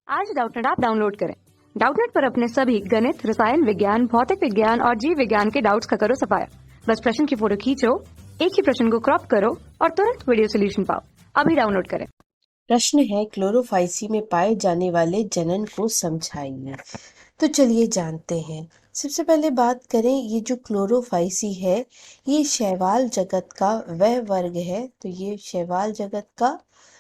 आज Doubtnut app download करें। Doubtnut पर अपने सभी गणित, रसायन विज्ञान, भौतिक विज्ञान और जीव विज्ञान के डाउट्स का करो सफाया। बस प्रश्न की फोटो खींचो, एक ही प्रश्न को क्रॉप करो और तुरंत वीडियो सोल्यूशन पाओ। अभी डाउनलोड करें। प्रश्न है, क्लोरोफाइसी में पाए जाने वाले जनन को समझाइए। तो चलिए जानते हैं। सबसे पहले बात करें, ये जो क्लोरोफाइसी है ये शैवाल जगत का वह वर्ग है। तो ये शैवाल जगत का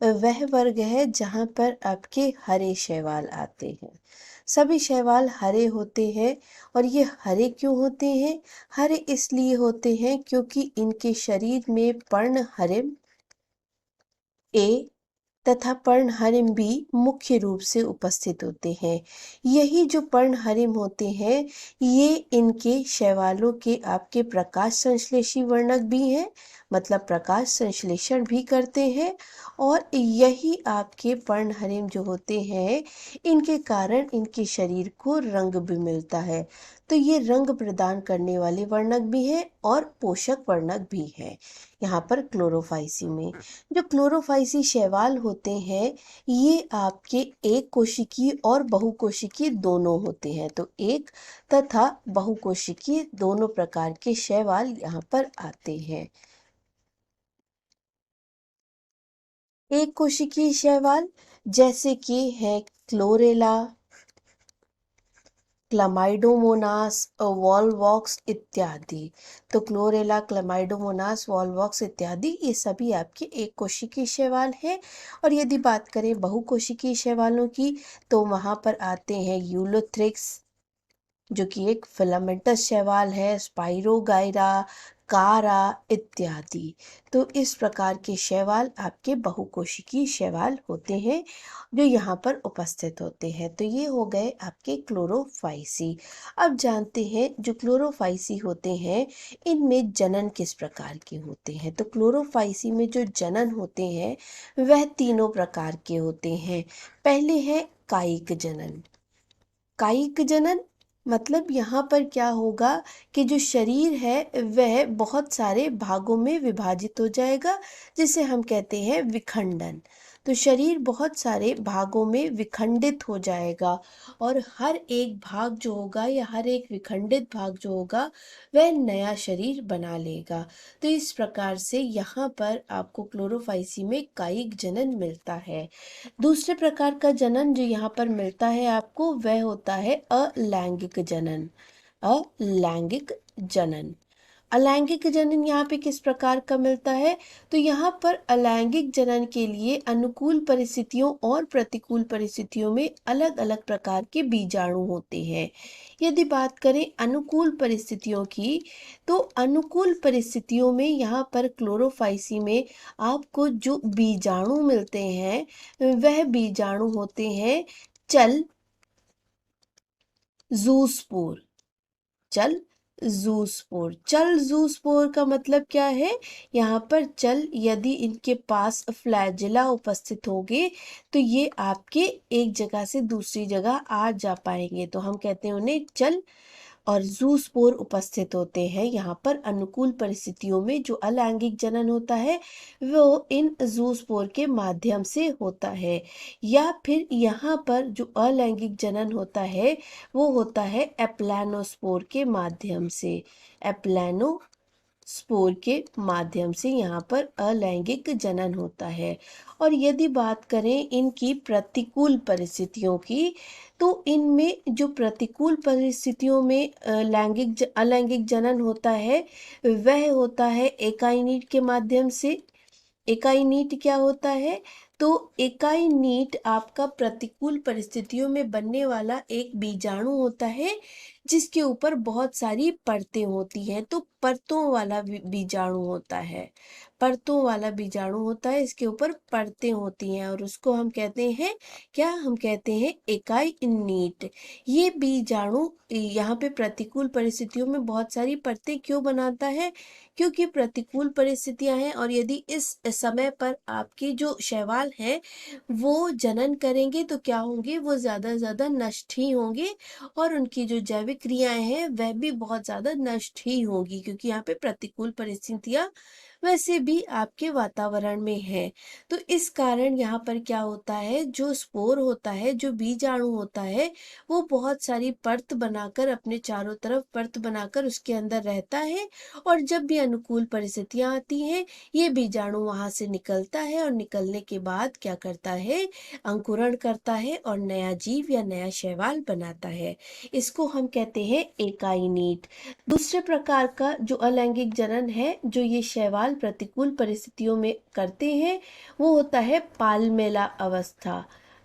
वह वर्ग है जहाँ पर आपके हरे शैवाल आते हैं। सभी शैवाल हरे होते हैं। और ये हरे क्यों होते हैं? हरे इसलिए होते हैं क्योंकि इनके शरीर में पर्णहरिम ए तथा पर्णहरिम भी मुख्य रूप से उपस्थित होते हैं। यही जो पर्णहरिम होते हैं ये इनके शैवालों के आपके प्रकाश संश्लेषी वर्णक भी हैं, मतलब प्रकाश संश्लेषण भी करते हैं। और यही आपके पर्णहरिम जो होते हैं इनके कारण इनके शरीर को रंग भी मिलता है। तो ये रंग प्रदान करने वाले वर्णक भी हैं और पोषक वर्णक भी हैं यहाँ पर क्लोरोफाइसी में। जो क्लोरोफाइसी शैवाल होते हैं ये आपके एक कोशिकीय और बहुकोशिकीय दोनों होते हैं। तो एक तथा बहुकोशिकीय दोनों प्रकार के शैवाल यहाँ पर आते हैं। एक कोशिकीय शैवाल जैसे कि है क्लोरेला, क्लमाइडोमोनास, वॉलवॉक्स इत्यादि। तो क्लोरेला, क्लमाइडोमोनास, वॉलवॉक्स इत्यादि ये सभी आपके एक कोशिकीय शैवाल हैं। और यदि बात करें बहुकोशिकीय शैवालों की तो वहाँ पर आते हैं यूलोथ्रिक्स जो कि एक फिलामेंटस शैवाल है, स्पाइरोगाइरा, कारा इत्यादि। तो इस प्रकार के शैवाल आपके बहुकोशिकीय शैवाल होते हैं जो यहाँ पर उपस्थित होते हैं। तो ये हो गए आपके क्लोरोफाइसी। अब जानते हैं जो क्लोरोफाइसी होते हैं इनमें जनन किस प्रकार के होते हैं। तो क्लोरोफाइसी में जो जनन होते हैं वह तीनों प्रकार के होते हैं। पहले है कायिक जनन। कायिक जनन मतलब यहाँ पर क्या होगा कि जो शरीर है वह बहुत सारे भागों में विभाजित हो जाएगा, जिसे हम कहते हैं विखंडन। तो शरीर बहुत सारे भागों में विखंडित हो जाएगा और हर एक भाग जो होगा या हर एक विखंडित भाग जो होगा वह नया शरीर बना लेगा। तो इस प्रकार से यहाँ पर आपको क्लोरोफाइसी में कायिक जनन मिलता है। दूसरे प्रकार का जनन जो यहाँ पर मिलता है आपको वह होता है अलैंगिक जनन। अलैंगिक जनन, अलैंगिक जनन यहाँ पे किस प्रकार का मिलता है? तो यहाँ पर अलैंगिक जनन के लिए अनुकूल परिस्थितियों और प्रतिकूल परिस्थितियों में अलग अलग प्रकार के बीजाणु होते हैं। यदि बात करें अनुकूल परिस्थितियों की तो अनुकूल परिस्थितियों में यहाँ पर क्लोरोफाइसी में आपको जो बीजाणु मिलते हैं वह बीजाणु होते हैं चल जूस्पोर। चल जूस्पोर, चल जूस्पोर का मतलब क्या है? यहाँ पर चल यदि इनके पास फ्लैजिला उपस्थित होंगे तो ये आपके एक जगह से दूसरी जगह आ जा पाएंगे, तो हम कहते हैं उन्हें चल। और जूस्पोर उपस्थित होते हैं यहाँ पर अनुकूल परिस्थितियों में। जो अलैंगिक जनन होता है वो इन जूस्पोर के माध्यम से होता है। या फिर यहाँ पर जो अलैंगिक जनन होता है वो होता है एप्लानोस्पोर के माध्यम से। एप्लानो स्पोर के माध्यम से यहाँ पर अलैंगिक जनन होता है। और यदि बात करें इनकी प्रतिकूल परिस्थितियों की तो इनमें जो प्रतिकूल परिस्थितियों में अलैंगिक जनन होता है वह होता है एकाई नीट के माध्यम से। एकाई नीट क्या होता है? तो एकाई नीट आपका प्रतिकूल परिस्थितियों में बनने वाला एक बीजाणु होता है जिसके ऊपर बहुत सारी परतें होती हैं। तो परतों वाला बीजाणु होता है। परतों वाला बीजाणु होता है, इसके ऊपर परतें होती हैं और उसको हम कहते हैं क्या? हम कहते हैं एकाई नीट। ये बीजाणु यहाँ पे प्रतिकूल परिस्थितियों में बहुत सारी परतें क्यों बनाता है? क्योंकि प्रतिकूल परिस्थितियां हैं और यदि इस समय पर आपके जो शैवाल हैं वो जनन करेंगे तो क्या होंगे? वो ज़्यादा से ज़्यादा नष्ट ही होंगे और उनकी जो जैविक क्रियाएं हैं वह भी बहुत ज़्यादा नष्ट ही होंगी, क्योंकि यहाँ पे प्रतिकूल परिस्थितियां वैसे भी आपके वातावरण में है। तो इस कारण यहाँ पर क्या होता है, जो स्पोर होता है, जो बीजाणु होता है, वो बहुत सारी परत बनाकर अपने चारों तरफ परत बनाकर उसके अंदर रहता है। और जब भी अनुकूल परिस्थितियां आती हैं, ये बीजाणु वहां से निकलता है और निकलने के बाद क्या करता है, अंकुरण करता है और नया जीव या नया शैवाल बनाता है। इसको हम कहते हैं एकाइनीट। दूसरे प्रकार का जो अलैंगिक जनन है, जो ये शैवाल प्रतिकूल परिस्थितियों में करते हैं, वो होता है पालमेला अवस्था।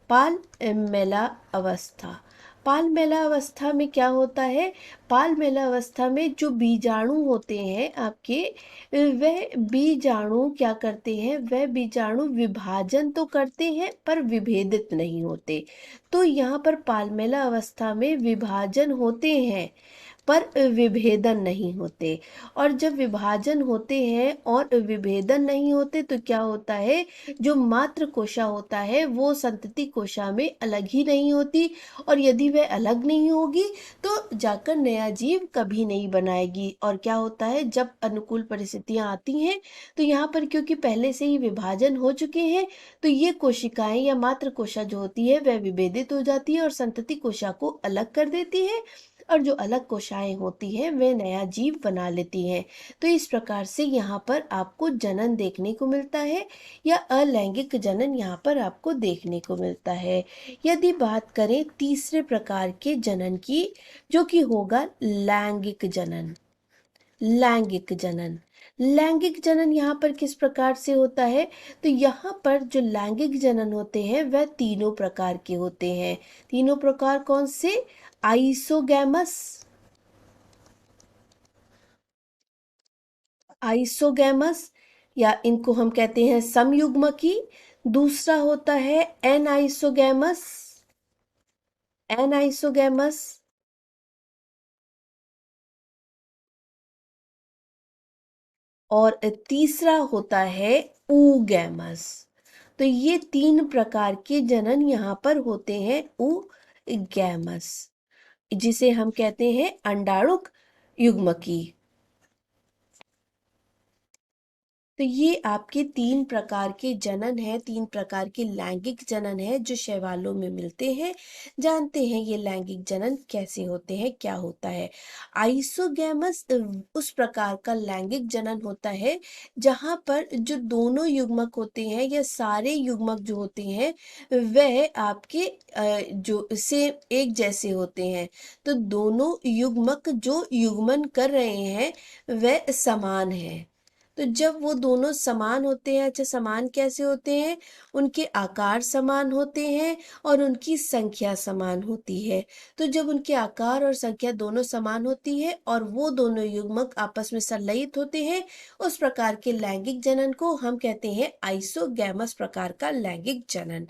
पालमेला अवस्था। पालमेला अवस्था में क्या होता है, पालमेला अवस्था में जो बीजाणु होते हैं आपके, वह बीजाणु क्या करते हैं, वह बीजाणु विभाजन तो करते हैं पर विभेदित नहीं होते। तो यहाँ पर पालमेला अवस्था में विभाजन होते हैं पर विभेदन नहीं होते। और जब विभाजन होते हैं और विभेदन नहीं होते तो क्या होता है, जो मातृ कोशा होता है वो संतति कोशा में अलग ही नहीं होती। और यदि वह अलग नहीं होगी तो जाकर नया जीव कभी नहीं बनाएगी। और क्या होता है, जब अनुकूल परिस्थितियां आती हैं तो यहाँ पर क्योंकि पहले से ही विभाजन हो चुके हैं, तो ये कोशिकाएं या मातृ कोशा जो होती है वह विभेदित हो जाती है और संतति कोशा को अलग कर देती है। और जो अलग कोशिकाएं होती हैं वे नया जीव बना लेती हैं। तो इस प्रकार से यहाँ पर आपको जनन देखने को मिलता है, या अलैंगिक जनन यहाँ पर आपको देखने को मिलता है। यदि बात करें तीसरे प्रकार के जनन की, जो कि होगा लैंगिक जनन। लैंगिक जनन। लैंगिक जनन यहाँ पर किस प्रकार से होता है, तो यहाँ पर जो लैंगिक जनन होते हैं वह तीनों प्रकार के होते हैं। तीनों प्रकार कौन से, आइसोगैमस, आइसोगैमस या इनको हम कहते हैं समयुग्मकी। दूसरा होता है एनाइसोगैमस, एनाइसोगैमस। और तीसरा होता है ऊगैमस। तो ये तीन प्रकार के जनन यहाँ पर होते हैं ऊगैमस, जिसे हम कहते हैं अंडाणुक युग्मकी। तो ये आपके तीन प्रकार के जनन है, तीन प्रकार के लैंगिक जनन है जो शैवालों में मिलते हैं। जानते हैं ये लैंगिक जनन कैसे होते हैं, क्या होता है। आइसोगैमस उस प्रकार का लैंगिक जनन होता है जहाँ पर जो दोनों युग्मक होते हैं या सारे युग्मक जो होते हैं वह आपके जो से एक जैसे होते हैं। तो दोनों युग्मक जो युग्मन कर रहे हैं वह समान है। तो जब वो दोनों समान होते हैं, अच्छा समान कैसे होते हैं, उनके आकार समान होते हैं और उनकी संख्या समान होती है। तो जब उनके आकार और संख्या दोनों समान होती है और वो दोनों युग्मक आपस में संलयित होते हैं, उस प्रकार के लैंगिक जनन को हम कहते हैं आइसोगैमस प्रकार का लैंगिक जनन।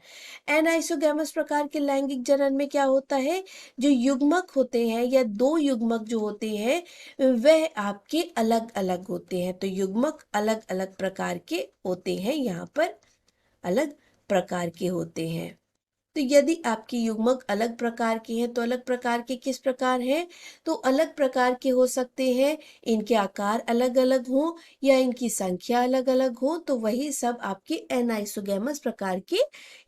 एनाइसोगैमस प्रकार के लैंगिक जनन में क्या होता है, जो युग्मक होते हैं या दो युग्मक जो होते हैं वह आपके अलग अलग होते हैं। तो युग्मक अलग अलग प्रकार के होते हैं, यहाँ पर अलग प्रकार के होते हैं। तो यदि आपकी युग्मक अलग प्रकार के हैं तो अलग प्रकार के किस प्रकार हैं, तो अलग प्रकार के हो सकते हैं इनके आकार अलग अलग हों या इनकी संख्या अलग अलग हो, तो वही सब आपके एनाइसोगैमस प्रकार के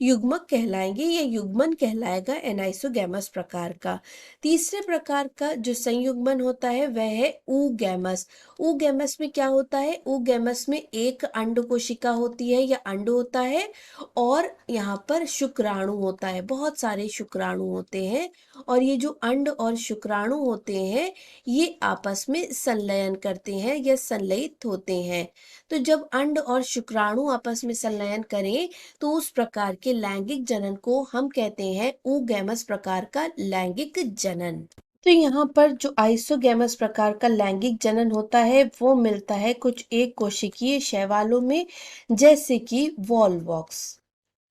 युग्मक कहलाएंगे या युग्मन कहलाएगा एनाइसोगैमस प्रकार का। तीसरे प्रकार का जो संयुग्मन होता है वह है ऊगैमस। ऊगैमस में क्या होता है, ऊगैमस में एक अंड कोशिका होती है या अंड होता है और यहाँ पर शुक्राणु होता है, बहुत सारे शुक्राणु होते हैं। और ये जो अंड और शुक्राणु होते हैं ये आपस में संलयन करते हैं या संलयित होते हैं। तो जब अंड और शुक्राणु आपस में संलयन करें तो उस प्रकार के लैंगिक जनन को हम कहते हैं ऊगैमस प्रकार का लैंगिक जनन। तो यहाँ पर जो आइसोगैमस प्रकार का लैंगिक जनन होता है वो मिलता है कुछ एक कोशिकीय शैवालों में, जैसे कि वॉलवॉक्स।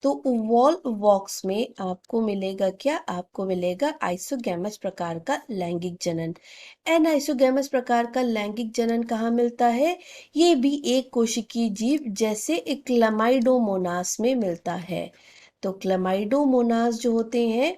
तो वॉलवॉक्स में आपको मिलेगा क्या, आपको मिलेगा आइसोगैमस प्रकार का लैंगिक जनन। एनाइसोगैमस प्रकार का लैंगिक जनन कहाँ मिलता है, ये भी एक कोशिकीय जीव जैसे क्लमाइडोमोनास में मिलता है। तो क्लेमाइडोमोनास जो होते हैं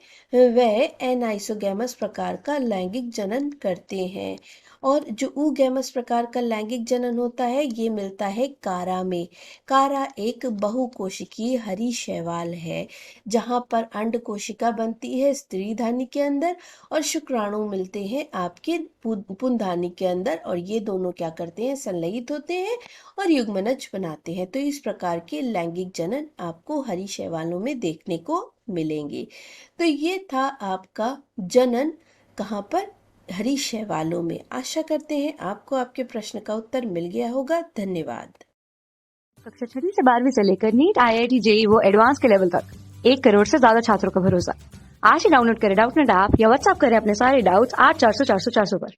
वह एनाइसोगैमस प्रकार का लैंगिक जनन करते हैं। और जो ऊगैमस प्रकार का लैंगिक जनन होता है ये मिलता है कारा में। कारा एक बहुकोशिकीय हरी शैवाल है जहाँ पर अंड कोशिका बनती है स्त्री धानी के अंदर और शुक्राणु मिलते हैं आपके पुंधानी के अंदर, और ये दोनों क्या करते हैं, संलयित होते हैं और युग्मनज बनाते हैं। तो इस प्रकार के लैंगिक जनन आपको हरी शैवालों में देखने को मिलेंगे। तो ये था आपका जनन कहाँ पर, हरी शैवालों में। आशा करते हैं आपको आपके प्रश्न का उत्तर मिल गया होगा। धन्यवाद। कक्षा 6 से 12वीं से लेकर नीट, IIT, JEE वो एडवांस के लेवल तक 1 करोड़ से ज्यादा छात्रों का भरोसा। आज ही डाउनलोड करें डाउटनेट ऐप या व्हाट्सएप करें अपने सारे डाउट्स 8400 400 400 पर।